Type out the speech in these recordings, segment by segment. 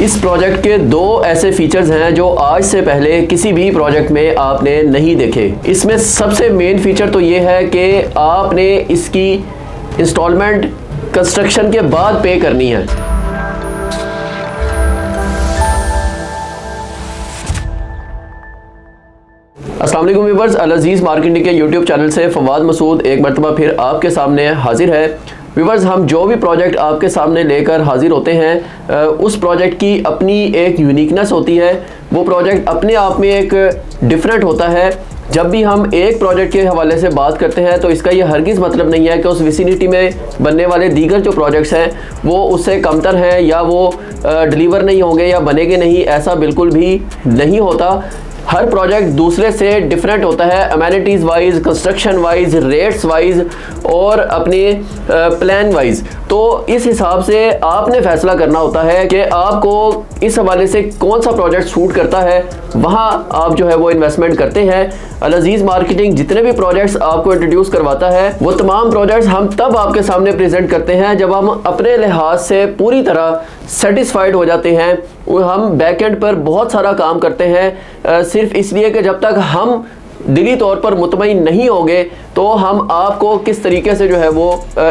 इस प्रोजेक्ट के दो ऐसे फीचर्स हैं जो आज से पहले किसी भी प्रोजेक्ट में आपने नहीं देखे। इसमें सबसे मेन फीचर तो ये है कि आपने इसकी इंस्टॉलमेंट कंस्ट्रक्शन के बाद पे करनी है। अस्सलाम वालेकुम व्यूअर्स, अल अज़ीज़ मार्केटिंग के यूट्यूब चैनल से फवाद मसूद एक मरतबा फिर आपके सामने हाजिर है। व्यूअर्स, हम जो भी प्रोजेक्ट आपके सामने लेकर हाजिर होते हैं उस प्रोजेक्ट की अपनी एक यूनिकनेस होती है। वो प्रोजेक्ट अपने आप में एक डिफरेंट होता है। जब भी हम एक प्रोजेक्ट के हवाले से बात करते हैं तो इसका ये हरगिज़ मतलब नहीं है कि उस विसिनिटी में बनने वाले दीगर जो प्रोजेक्ट्स हैं वो उससे कमतर हैं या वो डिलीवर नहीं होंगे या बनेंगे नहीं, ऐसा बिल्कुल भी नहीं होता। हर प्रोजेक्ट दूसरे से डिफरेंट होता है, amenities wise, construction wise, rates wise और अपने प्लान वाइज। तो इस हिसाब से आपने फैसला करना होता है कि आपको इस हवाले से कौन सा प्रोजेक्ट सूट करता है, वहाँ आप जो है वो इन्वेस्टमेंट करते हैं। अल अज़ीज़ मार्केटिंग जितने भी प्रोजेक्ट्स आपको इंट्रोड्यूस करवाता है वो तमाम प्रोजेक्ट्स हम तब आपके सामने प्रेजेंट करते हैं जब हम अपने लिहाज से पूरी तरह सेटिस्फाइड हो जाते हैं। हम बैकएंड पर बहुत सारा काम करते हैं सिर्फ इसलिए कि जब तक हम दिली तौर पर मुतमईन नहीं होंगे तो हम आपको किस तरीके से जो है वो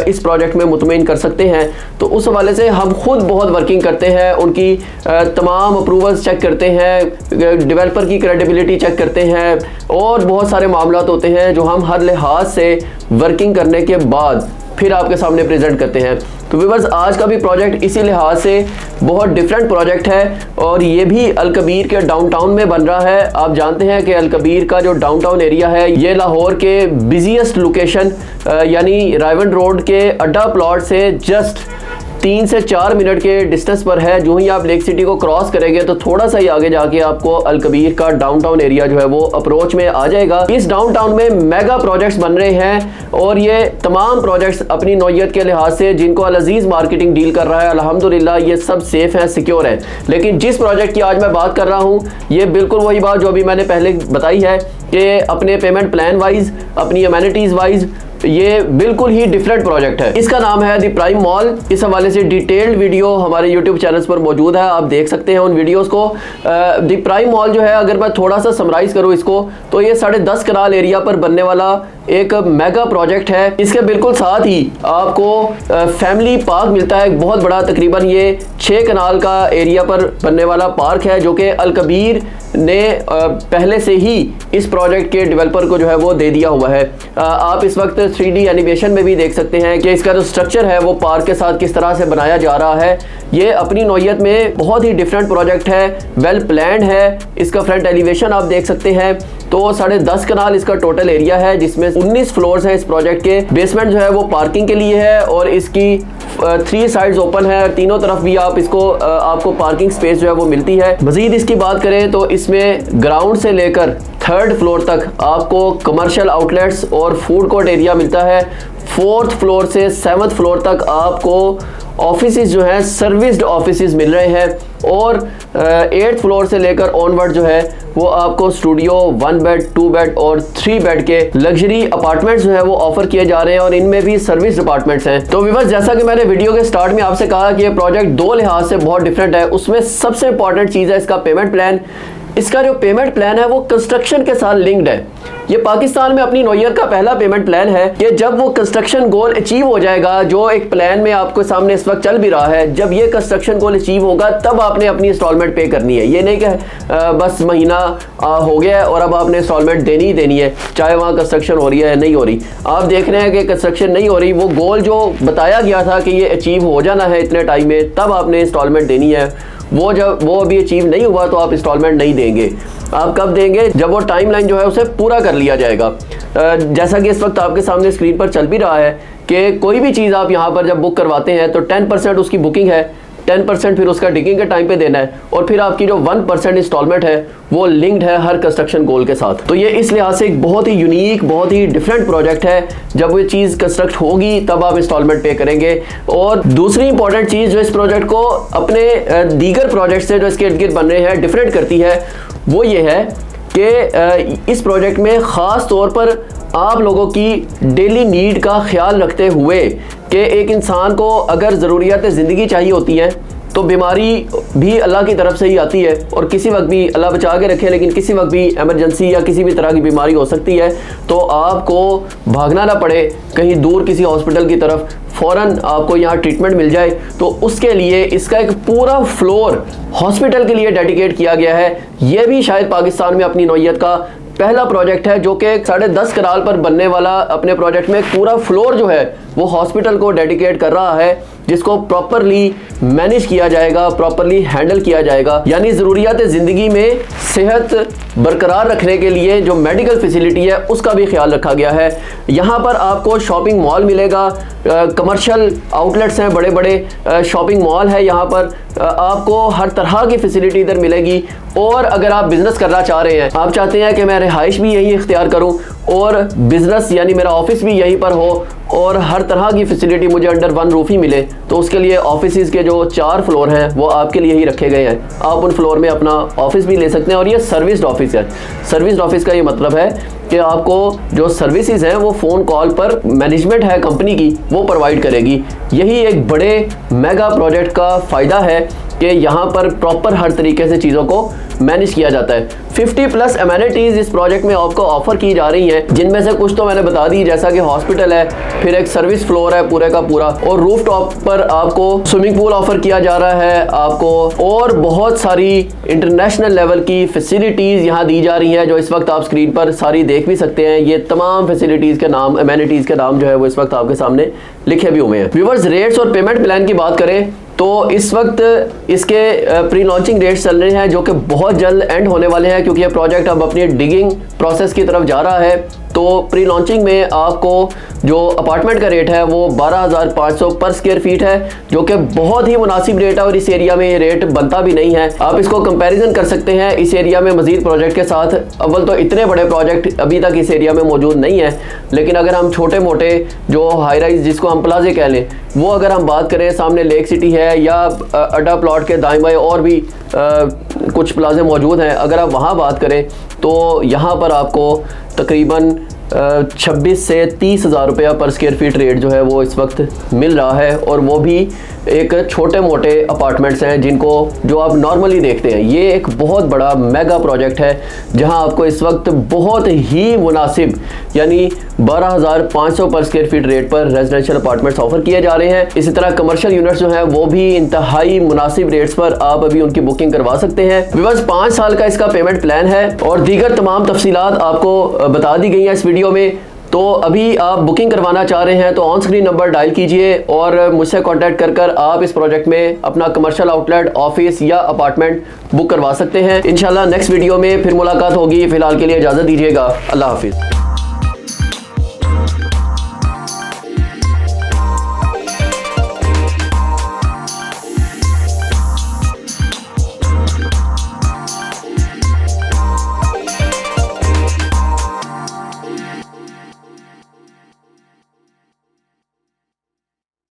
इस प्रोजेक्ट में मुतमईन कर सकते हैं। तो उस हवाले से हम खुद बहुत वर्किंग करते हैं, उनकी तमाम अप्रूवल्स चेक करते हैं, डेवलपर की क्रेडिबिलिटी चेक करते हैं और बहुत सारे मामलात होते हैं जो हम हर लिहाज से वर्किंग करने के बाद फिर आपके सामने प्रेजेंट करते हैं। तो व्यूअर्स, आज का भी प्रोजेक्ट इसी लिहाज से बहुत डिफरेंट प्रोजेक्ट है और ये भी अल कबीर के डाउनटाउन में बन रहा है। आप जानते हैं कि अल कबीर का जो डाउनटाउन एरिया है ये लाहौर के बिजीएस्ट लोकेशन यानी रायवन रोड के अड्डा प्लॉट से जस्ट 3 से 4 मिनट के डिस्टेंस पर है। जो ही आप लेक सिटी को क्रॉस करेंगे तो थोड़ा सा ही आगे जाके आपको अल कबीर का डाउनटाउन एरिया जो है वो अप्रोच में आ जाएगा। इस डाउनटाउन में मेगा प्रोजेक्ट्स बन रहे हैं और ये तमाम प्रोजेक्ट्स अपनी नौयत के लिहाज से जिनको अल अज़ीज़ मार्केटिंग डील कर रहा है, अल्हम्दुलिल्लाह ये सब सेफ हैं, सिक्योर हैं। लेकिन जिस प्रोजेक्ट की आज मैं बात कर रहा हूँ ये बिल्कुल वही बात जो अभी मैंने पहले बताई है कि अपने पेमेंट प्लान वाइज, अपनी अमेनिटीज़ वाइज ये बिल्कुल ही डिफरेंट प्रोजेक्ट है। इसका नाम है द प्राइम मॉल। इस हवाले से डिटेल्ड वीडियो हमारे यूट्यूब चैनल्स पर मौजूद है, आप देख सकते हैं उन वीडियोस को। द प्राइम मॉल जो है, अगर मैं थोड़ा सा समराइज करूँ इसको, तो ये 10.5 कनाल एरिया पर बनने वाला एक मेगा प्रोजेक्ट है। इसके बिल्कुल साथ ही आपको फैमिली पार्क मिलता है, बहुत बड़ा, तकरीबन ये 6 कनाल का एरिया पर बनने वाला पार्क है जो कि अल कबीर ने पहले से ही इस प्रोजेक्ट के डेवलपर को जो है वो दे दिया हुआ है। आप इस वक्त 3D एनिमेशन में भी देख सकते हैं कि इसका जो स्ट्रक्चर है वो पार्क के साथ किस तरह से बनाया जा रहा है। ये अपनी नौयत में बहुत ही डिफरेंट प्रोजेक्ट है, वेल प्लान्ड है। इसका फ्रंट एलिवेशन आप देख सकते हैं। तो 10.5 कनाल इसका टोटल एरिया है जिसमें 19 फ्लोर्स हैं इस प्रोजेक्ट के। बेसमेंट जो है वो पार्किंग के लिए है और इसकी 3 साइड्स ओपन है, तीनों तरफ भी आप इसको आपको पार्किंग स्पेस जो है वो मिलती है। मजीद इसकी बात करें तो इसमें ग्राउंड से लेकर 3rd फ्लोर तक आपको कमर्शियल आउटलेट्स और फूड कोर्ट एरिया मिलता है। 4th फ्लोर से 7th फ्लोर तक आपको ऑफिसेज जो हैं, सर्विस्ड ऑफिसेज मिल रहे हैं और 8th फ्लोर से लेकर ऑनवर्ड जो है वो आपको स्टूडियो, 1 बेड, 2 बेड और 3 बेड के लग्जरी अपार्टमेंट्स जो है वो ऑफर किए जा रहे हैं और इनमें भी सर्विस अपार्टमेंट्स हैं। तो व्यूअर्स, जैसा कि मैंने वीडियो के स्टार्ट में आपसे कहा कि ये प्रोजेक्ट 2 लिहाज से बहुत डिफरेंट है। उसमें सबसे इंपॉर्टेंट चीज़ है इसका पेमेंट प्लान। इसका जो पेमेंट प्लान है वो कंस्ट्रक्शन के साथ लिंक्ड है। ये पाकिस्तान में अपनी नौयत का पहला पेमेंट प्लान है कि जब वो कंस्ट्रक्शन गोल अचीव हो जाएगा, जो एक प्लान में आपके सामने इस वक्त चल भी रहा है, जब ये कंस्ट्रक्शन गोल अचीव होगा तब आपने अपनी इंस्टॉलमेंट पे करनी है। ये नहीं कि बस महीना हो गया है और अब आपने इंस्टॉलमेंट देनी ही देनी है, चाहे वहाँ कंस्ट्रक्शन हो रही है या नहीं हो रही। आप देख रहे हैं कि कंस्ट्रक्शन नहीं हो रही, वो गोल जो बताया गया था कि ये अचीव हो जाना है इतने टाइम में, तब आपने इंस्टॉलमेंट देनी है। वो जब वो अभी अचीव नहीं हुआ तो आप इंस्टॉलमेंट नहीं देंगे। आप कब देंगे? जब वो टाइमलाइन जो है उसे पूरा कर लिया जाएगा। जैसा कि इस वक्त आपके सामने स्क्रीन पर चल भी रहा है कि कोई भी चीज़ आप यहाँ पर जब बुक करवाते हैं तो 10% उसकी बुकिंग है, 10% फिर उसका डिगिंग के टाइम पे देना है और फिर आपकी जो 1% इंस्टॉलमेंट है वो लिंक्ड है हर कंस्ट्रक्शन गोल के साथ। तो ये इस लिहाज से एक बहुत ही यूनिक, बहुत ही डिफरेंट प्रोजेक्ट है। जब वो चीज़ कंस्ट्रक्ट होगी तब आप इंस्टॉलमेंट पे करेंगे। और दूसरी इंपॉर्टेंट चीज़ जो इस प्रोजेक्ट को अपने दीगर प्रोजेक्ट से जो इसके इर्द गिर्द बन रहे हैं डिफरेंट करती है वो ये है कि इस प्रोजेक्ट में ख़ास तौर पर आप लोगों की डेली नीड का ख्याल रखते हुए कि एक इंसान को अगर ज़रूरियात ज़िंदगी चाहिए होती हैं तो बीमारी भी अल्लाह की तरफ से ही आती है और किसी वक्त भी अल्लाह बचा के रखे, लेकिन किसी वक्त भी इमरजेंसी या किसी भी तरह की बीमारी हो सकती है। तो आपको भागना ना पड़े कहीं दूर किसी हॉस्पिटल की तरफ, फ़ौरन आपको यहाँ ट्रीटमेंट मिल जाए। तो उसके लिए इसका एक पूरा फ्लोर हॉस्पिटल के लिए डेडिकेट किया गया है। ये भी शायद पाकिस्तान में अपनी नौइयत का पहला प्रोजेक्ट है जो कि 10.5 कनाल पर बनने वाला अपने प्रोजेक्ट में पूरा फ्लोर जो है वो हॉस्पिटल को डेडिकेट कर रहा है, जिसको प्रॉपरली मैनेज किया जाएगा, प्रॉपरली हैंडल किया जाएगा। यानी ज़रूरियात ज़िंदगी में सेहत बरकरार रखने के लिए जो मेडिकल फैसिलिटी है उसका भी ख्याल रखा गया है। यहाँ पर आपको शॉपिंग मॉल मिलेगा, कमर्शियल आउटलेट्स हैं, बड़े बड़े शॉपिंग मॉल है। यहाँ पर आपको हर तरह की फैसिलिटी इधर मिलेगी। और अगर आप बिज़नेस करना चाह रहे हैं, आप चाहते हैं कि मैं रिहाइश भी यहीं इख्तियार करूँ और बिज़नेस यानी मेरा ऑफिस भी यहीं पर हो और हर तरह की फैसिलिटी मुझे अंडर वन रूफ ही मिले, तो उसके लिए ऑफिस के जो 4 फ्लोर हैं वो आपके लिए ही रखे गए हैं। आप उन फ्लोर में अपना ऑफिस भी ले सकते हैं। और ये सर्विस्ड ऑफिस है। सर्विस्ड ऑफिस का ये मतलब है कि आपको जो सर्विसेज हैं वो फ़ोन कॉल पर मैनेजमेंट है कंपनी की वो प्रोवाइड करेगी। यही एक बड़े मेगा प्रोजेक्ट का फ़ायदा है कि यहाँ पर प्रॉपर हर तरीके से चीज़ों को मैनेज किया जाता है। 50+ एमेनिटीज़ इस प्रोजेक्ट में आपको ऑफर की जा रही हैं, जिनमें से कुछ तो मैंने बता दी, जैसा कि हॉस्पिटल है, फिर एक सर्विस फ्लोर है पूरे का पूरा, और रूफ टॉप पर आपको स्विमिंग पूल ऑफर किया जा रहा है आपको, और बहुत सारी इंटरनेशनल लेवल की फैसिलिटीज़ यहाँ दी जा रही हैं जो इस वक्त आप स्क्रीन पर सारी देख भी सकते हैं। ये तमाम फैसिलिटीज़ के नाम, एमेनिटीज़ के नाम जो है वो इस वक्त आपके सामने लिखे भी हुए हैं। व्यूअर्स, रेट्स और पेमेंट प्लान की बात करें तो इस वक्त इसके प्री लॉन्चिंग रेट्स चल रहे हैं जो कि बहुत जल्द एंड होने वाले हैं, क्योंकि ये प्रोजेक्ट अब अपनी डिगिंग प्रोसेस की तरफ जा रहा है। तो प्री लॉन्चिंग में आपको जो अपार्टमेंट का रेट है वो 12,500 पर स्क्वायर फीट है, जो कि बहुत ही मुनासिब रेट है और इस एरिया में ये रेट बनता भी नहीं है। आप इसको कंपैरिजन कर सकते हैं इस एरिया में मजीद प्रोजेक्ट के साथ। अव्वल तो इतने बड़े प्रोजेक्ट अभी तक इस एरिया में मौजूद नहीं है, लेकिन अगर हम छोटे मोटे जो हाई राइज जिसको हम प्लाजे कह लें, वो अगर हम बात करें, सामने लेक सिटी है या अड्डा प्लॉट के दाएं बाएं और भी कुछ प्लाजे मौजूद हैं, अगर आप वहाँ बात करें तो यहाँ पर आपको तकरीबन 26 से 30 हज़ार रुपया पर स्क्वायर फीट रेट जो है वो इस वक्त मिल रहा है। और वो भी एक छोटे मोटे अपार्टमेंट्स हैं जिनको जो आप नॉर्मली देखते हैं। ये एक बहुत बड़ा मेगा प्रोजेक्ट है जहां आपको इस वक्त बहुत ही मुनासिब यानी 12,500 पर स्क्वायर फीट रेट पर रेजिडेंशियल अपार्टमेंट्स ऑफर किए जा रहे हैं। इसी तरह कमर्शियल यूनिट्स जो हैं वो भी इंतहाई मुनासिब रेट्स पर आप अभी उनकी बुकिंग करवा सकते हैं। बस 5 साल का इसका पेमेंट प्लान है और दीगर तमाम तफसीलात आपको बता दी गई हैं इस वीडियो में। तो अभी आप बुकिंग करवाना चाह रहे हैं तो ऑन स्क्रीन नंबर डायल कीजिए और मुझसे कांटेक्ट कर आप इस प्रोजेक्ट में अपना कमर्शियल आउटलेट, ऑफिस या अपार्टमेंट बुक करवा सकते हैं। इंशाल्लाह नेक्स्ट वीडियो में फिर मुलाकात होगी। फिलहाल के लिए इजाज़त दीजिएगा। अल्लाह हाफिज़।